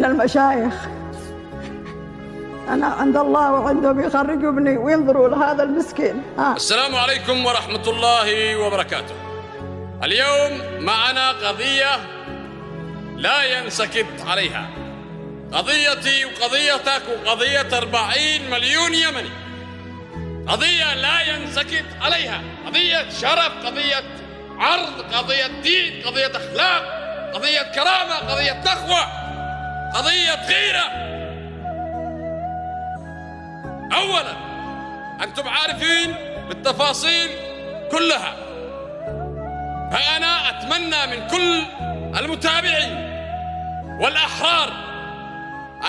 المشايخ. أنا عند الله وعندهم يخرجوا ابني وينظروا لهذا المسكين. السلام عليكم ورحمة الله وبركاته. اليوم معنا قضية لا ينسكت عليها، قضيتي وقضيتك وقضية 40 مليون يمني، قضية لا ينسكت عليها، قضية شرف، قضية عرض، قضية دين، قضية أخلاق، قضية كرامة، قضية تقوى، قضية غيرة. أولا أنتم عارفين بالتفاصيل كلها، فأنا أتمنى من كل المتابعين والأحرار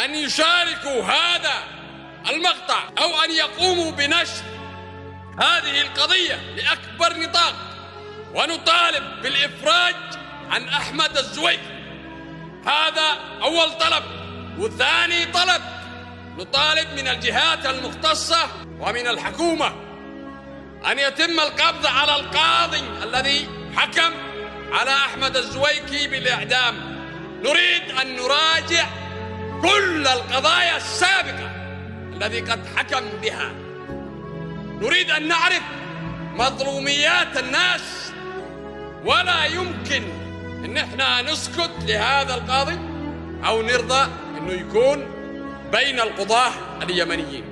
أن يشاركوا هذا المقطع أو أن يقوموا بنشر هذه القضية لأكبر نطاق، ونطالب بالإفراج عن أحمد الزويكي. هذا أول طلب. وثاني طلب، نطالب من الجهات المختصة ومن الحكومة أن يتم القبض على القاضي الذي حكم على أحمد الزويكي بالإعدام. نريد أن نراجع كل القضايا السابقة التي قد حكم بها. نريد أن نعرف مظلوميات الناس، ولا يمكن أن احنا نسكت لهذا القاضي أو نرضى أنه يكون بين القضاة اليمنيين.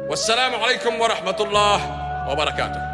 والسلام عليكم ورحمة الله وبركاته.